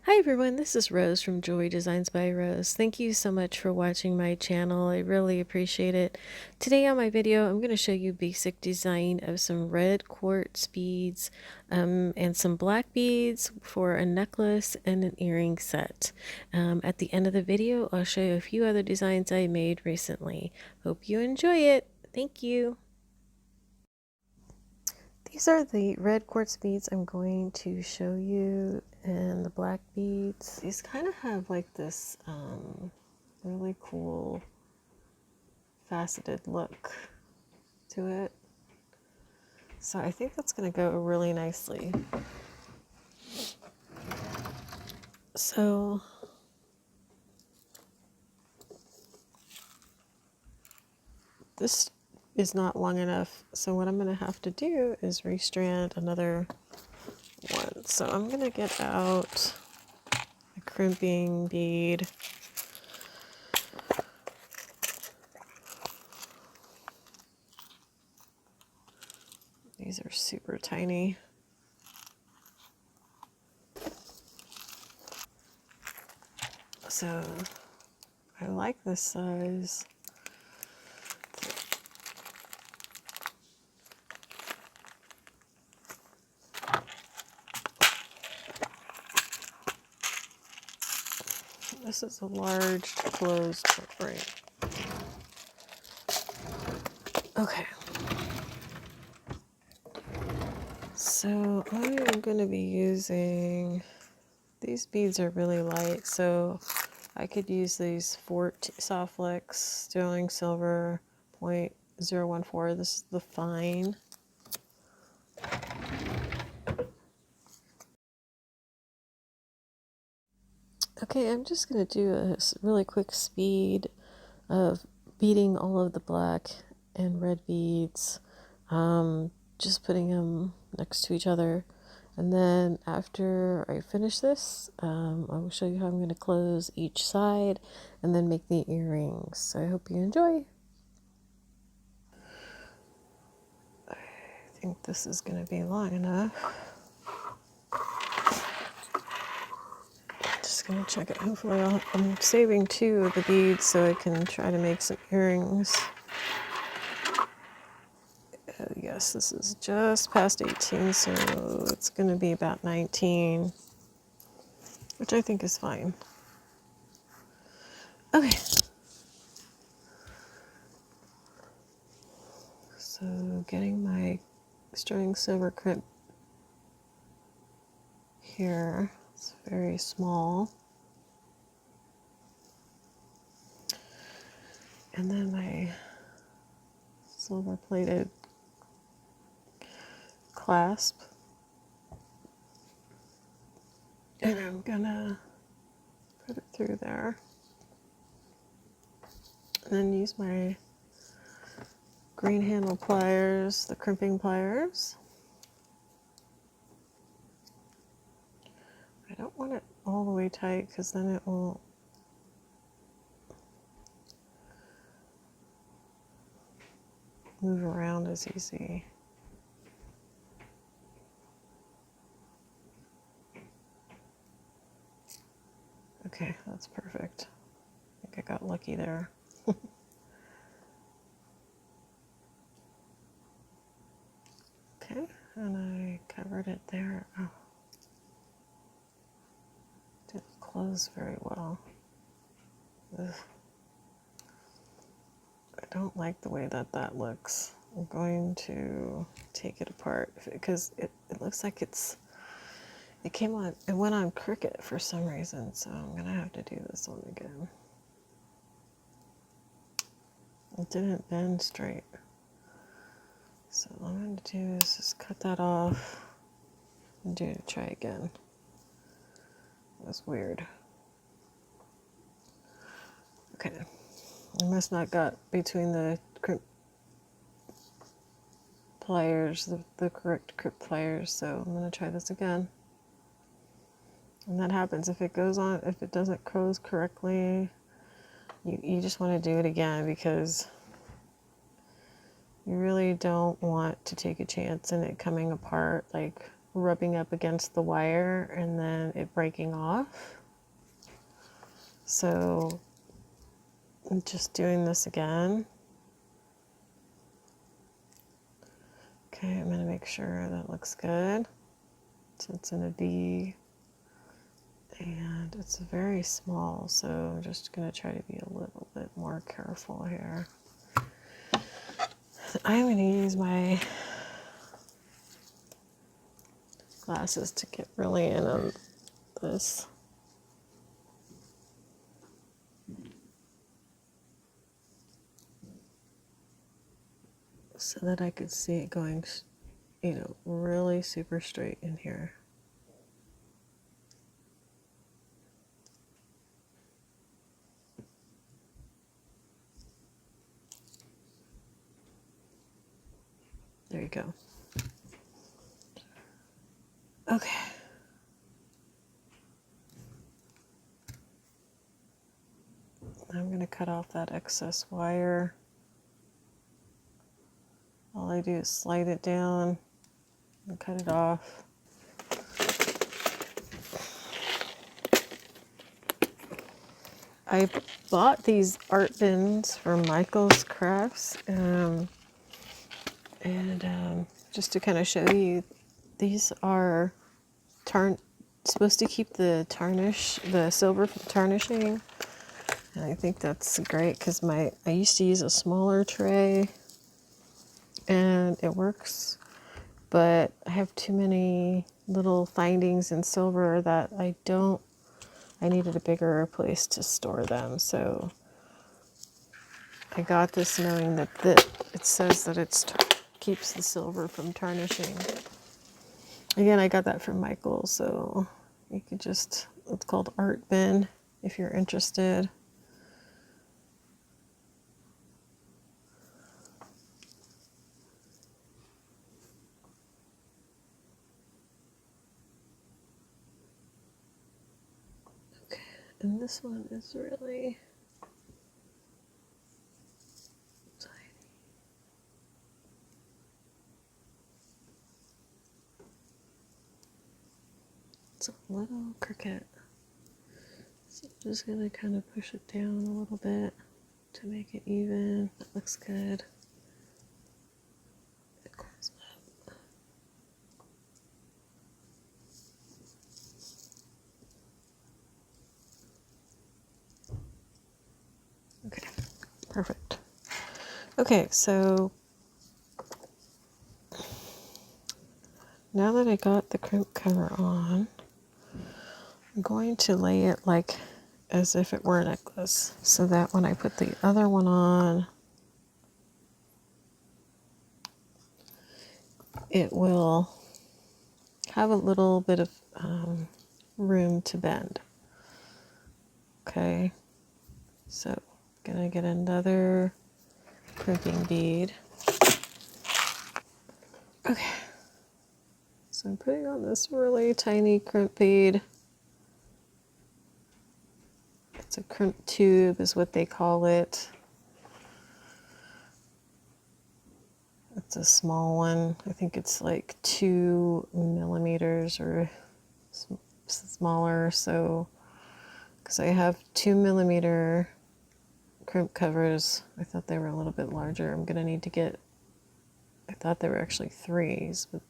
Hi everyone, this is Rose from Jewelry Designs by Rose. Thank you so much for watching my channel. I really appreciate it. Today on my video, I'm going to show you basic design of some red quartz beads and some black beads for a necklace and an earring set. At the end of the video, I'll show you a few other designs I made recently. Hope you enjoy it. Thank you. These are the red quartz beads I'm going to show you, and the black beads. These kind of have like this really cool faceted look to it. So I think that's going to go really nicely. So this is not long enough, so what I'm going to have to do is restrand another one. So I'm going to get out a crimping bead. These are super tiny. So I like this size. This is a large closed ring. Okay. So I am going to be using, these beads are really light, so I could use these Soft Flex sterling silver 0.014. This is the fine. Okay, I'm just going to do a really quick speed of beading all of the black and red beads, just putting them next to each other. And then after I finish this, I will show you how I'm going to close each side and then make the earrings. So I hope you enjoy. I think this is going to be long enough. Just going to check it. Hopefully I'm saving 2 of the beads so I can try to make some earrings. Yes, this is just past 18, so it's going to be about 19, which I think is fine. Okay. So getting my sterling silver crimp here. It's very small. And then my silver plated clasp. And I'm gonna put it through there. And then use my green handle pliers, the crimping pliers. I don't want it all the way tight because then it will move around as easy. Okay, that's perfect. I think I got lucky there. Okay, and I covered it there. Oh, didn't close very well. Ugh. I don't like the way that looks. I'm going to take it apart because it looks like it went on crooked for some reason, so I'm gonna have to do this one again. It didn't bend straight. So what I'm going to do is just cut that off and try again. That was weird. Okay, I must not got between the crimp pliers, the correct crimp pliers, so I'm going to try this again. And that happens if it goes on, if it doesn't close correctly, you just want to do it again because you really don't want to take a chance in it coming apart like rubbing up against the wire and then it breaking off. So I'm just doing this again. Okay, I'm going to make sure that looks good. So it's in a V and it's very small, so I'm just going to try to be a little bit more careful here. I'm going to use my glasses to get really in on this. So that I could see it going, you know, really super straight in here. There you go. Okay. I'm going to cut off that excess wire. All I do is slide it down and cut it off. I bought these art bins from Michael's Crafts, just to kind of show you, these are supposed to keep the silver from tarnishing. And I think that's great because I used to use a smaller tray and it works, but I have too many little findings in silver that I needed a bigger place to store them. So I got this knowing that it says that it keeps the silver from tarnishing. Again, I got that from Michael, so you could just, it's called Art Bin if you're interested. Okay, and this one is really tiny. It's a little crooked. So I'm just going to kind of push it down a little bit to make it even. That looks good. It comes up. Okay, perfect. Okay, so now that I got the crimp cover on, I'm going to lay it like as if it were a necklace, so that when I put the other one on, it will have a little bit of room to bend. Okay, so I'm gonna get another crimping bead. Okay, so I'm putting on this really tiny crimp bead. It's a crimp tube is what they call it. It's a small one. I think it's like 2 millimeters or smaller. So, because I have 2 millimeter crimp covers, I thought they were a little bit larger. I'm gonna need to get, I thought they were actually 3s, but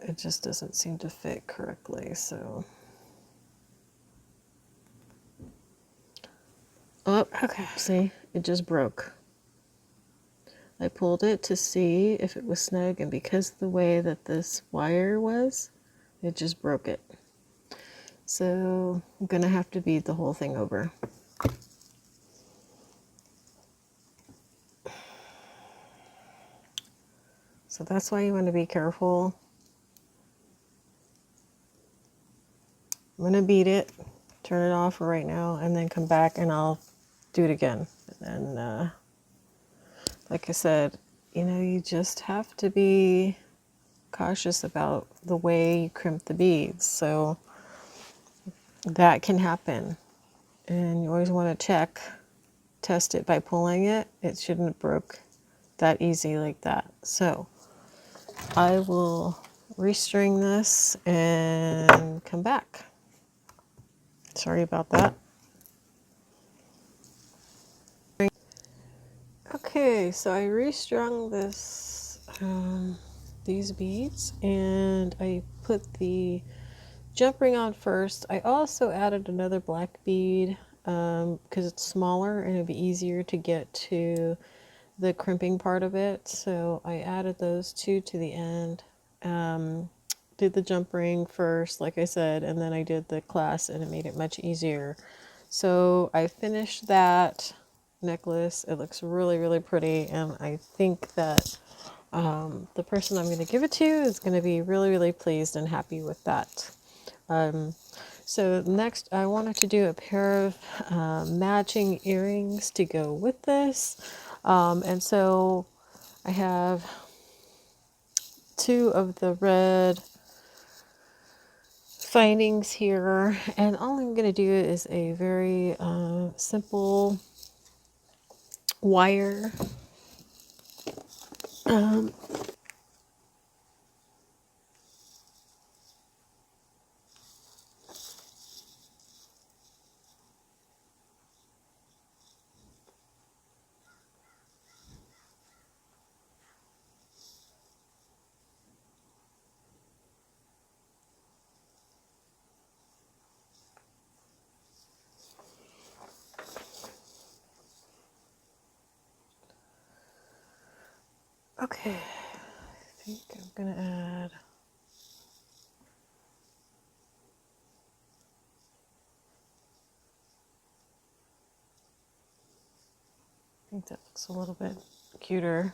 it just doesn't seem to fit correctly. So, oh, okay, see, it just broke. I pulled it to see if it was snug, and because of the way that this wire was, it just broke it. So I'm gonna have to bead the whole thing over. So that's why you want to be careful. I'm gonna bead it, turn it off for right now, and then come back and I'll do it again. And like I said, you know, you just have to be cautious about the way you crimp the beads. So that can happen. And you always want to test it by pulling it. It shouldn't have broke that easy like that. So I will restring this and come back. Sorry about that. Okay, so I restrung these beads, and I put the jump ring on first. I also added another black bead because it's smaller and it'd be easier to get to the crimping part of it. So I added those two to the end. Did the jump ring first, like I said, and then I did the clasp, and it made it much easier. So I finished that necklace. It looks really, really pretty, and I think that the person I'm going to give it to is going to be really, really pleased and happy with that. So next I wanted to do a pair of matching earrings to go with this. And so I have two of the red findings here, and all I'm going to do is a very simple wire. Okay, I think I'm going to add... I think that looks a little bit cuter.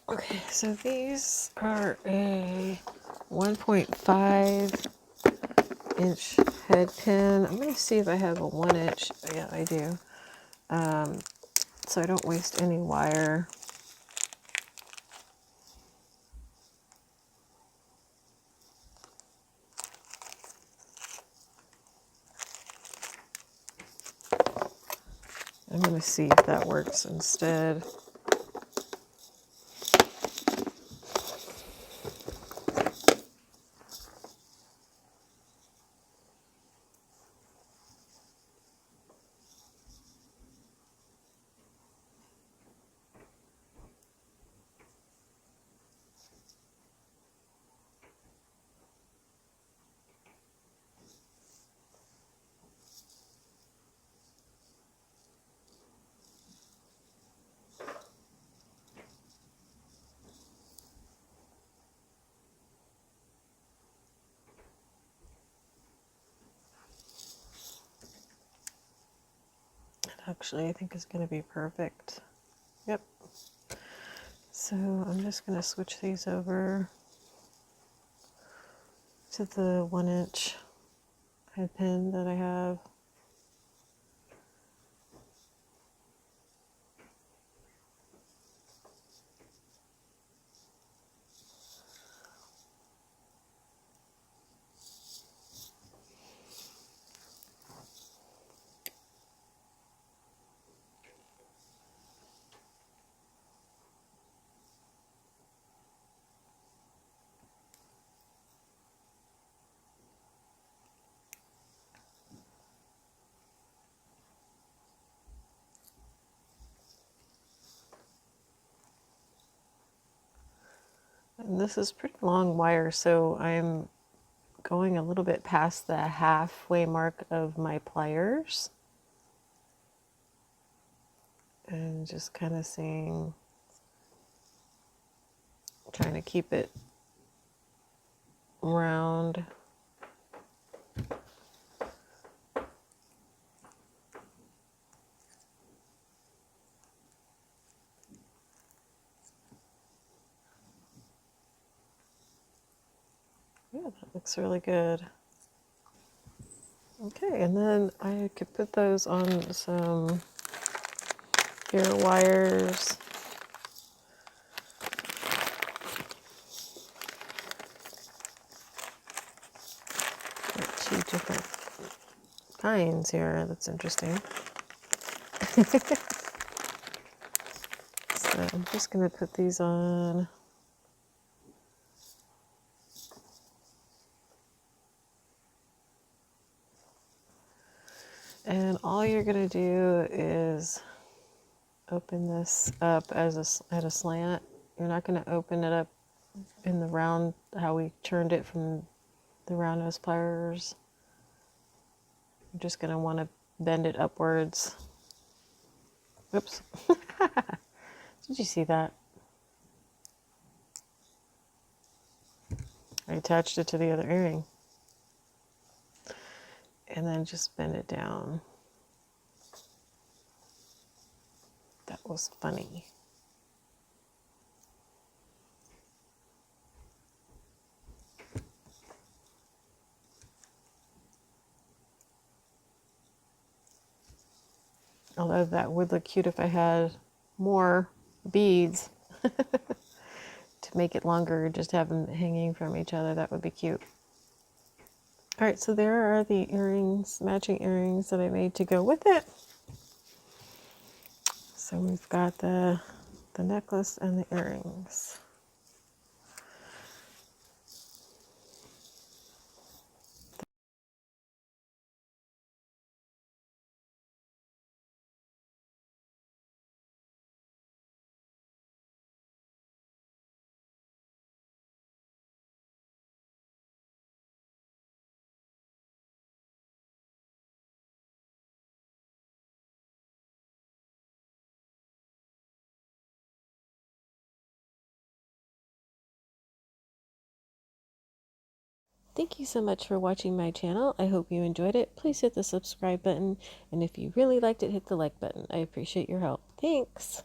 Okay, so these are a 1.5 inch head pin. I'm going to see if I have a 1 inch. Yeah, I do. So I don't waste any wire. I'm going to see if that works instead. Actually, I think it's going to be perfect. Yep. So I'm just going to switch these over to the 1 inch head pin that I have. And this is pretty long wire, so I'm going a little bit past the halfway mark of my pliers. And just kind of seeing, trying to keep it round looks really good. Okay, and then I could put those on some ear wires. Two different kinds here. That's interesting. So I'm just going to put these on. And all you're going to do is open this up as at a slant. You're not going to open it up in the round, how we turned it from the round nose pliers. You're just going to want to bend it upwards. Oops. Did you see that? I attached it to the other earring. And then just bend it down. That was funny. Although that would look cute if I had more beads to make it longer, just have them hanging from each other. That would be cute. All right, so there are the earrings, matching earrings that I made to go with it. So we've got the necklace and the earrings. Thank you so much for watching my channel. I hope you enjoyed it. Please hit the subscribe button. And if you really liked it, hit the like button. I appreciate your help. Thanks.